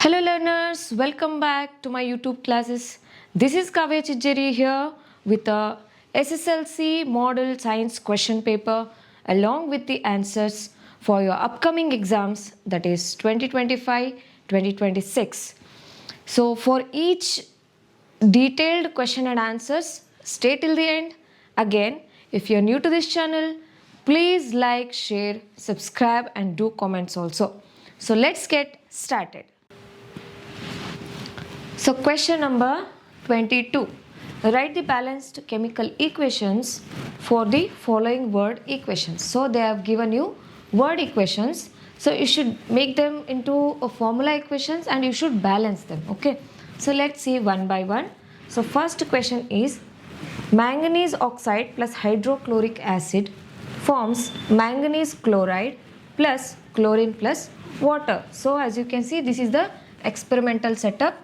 Hello learners, welcome back to my YouTube classes. This is Kavya Chijjeri here with a SSLC Model Science question paper along with the answers for your upcoming exams, that is 2025-2026. So for each detailed question and answers, stay till the end. Again, if you're new to this channel, please like, share, subscribe and do comments also. So let's get started. So question number 22. Write the balanced chemical equations for the following word equations. So they have given you word equations. So you should make them into a formula equations and you should balance them. Okay. So let's see one by one. So first question is manganese oxide plus hydrochloric acid forms manganese chloride plus chlorine plus water. So as you can see, this is the experimental setup.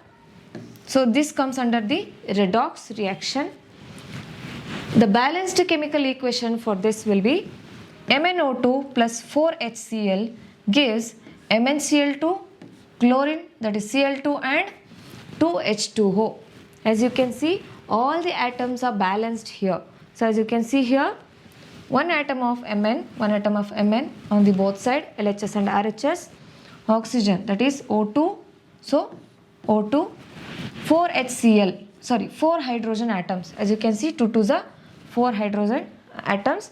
So this comes under the redox reaction. The balanced chemical equation for this will be MnO2 plus 4HCl gives MnCl2, chlorine, that is Cl2, and 2H2O. As you can see, all the atoms are balanced here. So as you can see here, one atom of Mn on the both side, LHS and RHS. Oxygen, that is O2, so O2. 4 hydrogen atoms. As you can see, 2 to the 4 hydrogen atoms.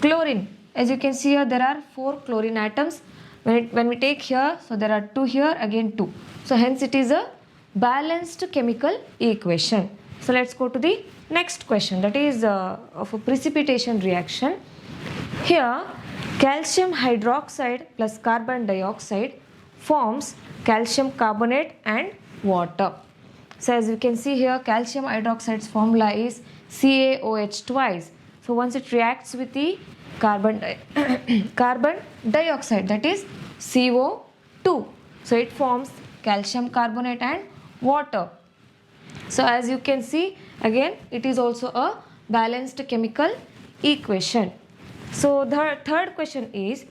Chlorine, as you can see here, there are 4 chlorine atoms. When we take here, so there are 2 here, again 2. So hence it is a balanced chemical equation. So let's go to the next question, that is of a precipitation reaction. Here calcium hydroxide plus carbon dioxide forms calcium carbonate and water. So as you can see here, calcium hydroxide's formula is CaOH twice. So once it reacts with the carbon dioxide, that is CO2. So it forms calcium carbonate and water. So as you can see, again it is also a balanced chemical equation. So the third question is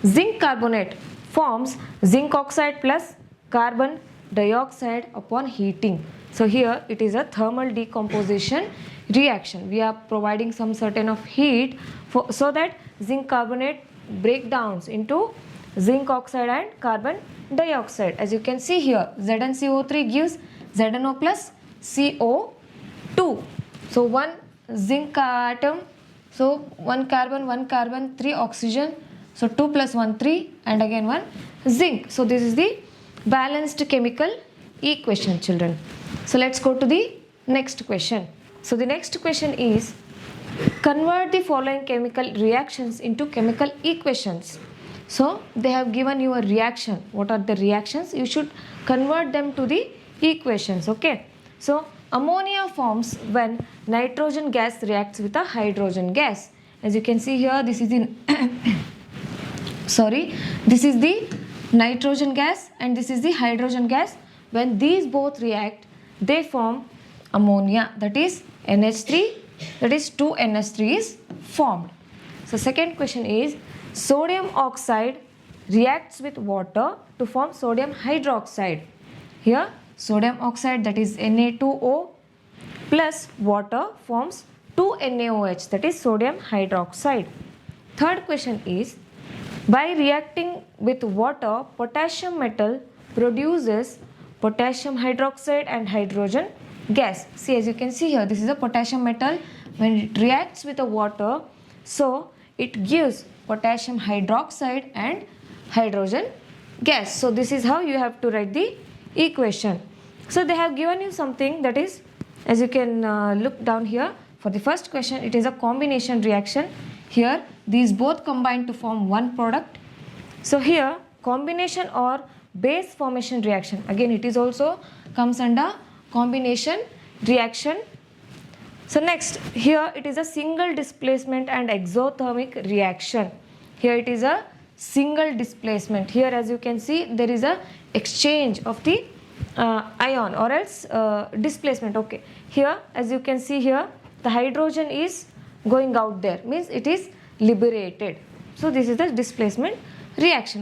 zinc carbonate forms zinc oxide plus carbon dioxide upon heating. So here it is a thermal decomposition reaction. We are providing some certain of heat so that zinc carbonate breakdowns into zinc oxide and carbon dioxide. As you can see here, ZnCO3 gives ZnO plus CO2. So one zinc atom, so one carbon, 3 oxygen. So 2 plus 1, 3, and again 1 zinc. So this is the balanced chemical equation, children. So let's go to the next question. So the next question is convert the following chemical reactions into chemical equations. So they have given you a reaction. What are the reactions? You should convert them to the equations. Okay. So ammonia forms when nitrogen gas reacts with a hydrogen gas. As you can see here, this is in this is the nitrogen gas and this is the hydrogen gas. When these both react, they form ammonia, that is NH3, that is 2NH3 is formed. So second question is sodium oxide reacts with water to form sodium hydroxide. Here sodium oxide, that is Na2O, plus water forms 2NaOH, that is sodium hydroxide. Third question is by reacting with water, potassium metal produces potassium hydroxide and hydrogen gas. See, as you can see here, this is a potassium metal. When it reacts with the water, so it gives potassium hydroxide and hydrogen gas. So this is how you have to write the equation. So they have given you something, that is, as you can look down here, for the first question, it is a combination reaction. Here these both combine to form one product. So here combination or base formation reaction, again it is also comes under combination reaction. So next, here it is a single displacement and exothermic reaction. Here it is a single displacement. Here as you can see, there is a exchange of the ion or else displacement. Okay, here as you can see here, the hydrogen is going out there, means it is liberated. So this is the displacement reaction.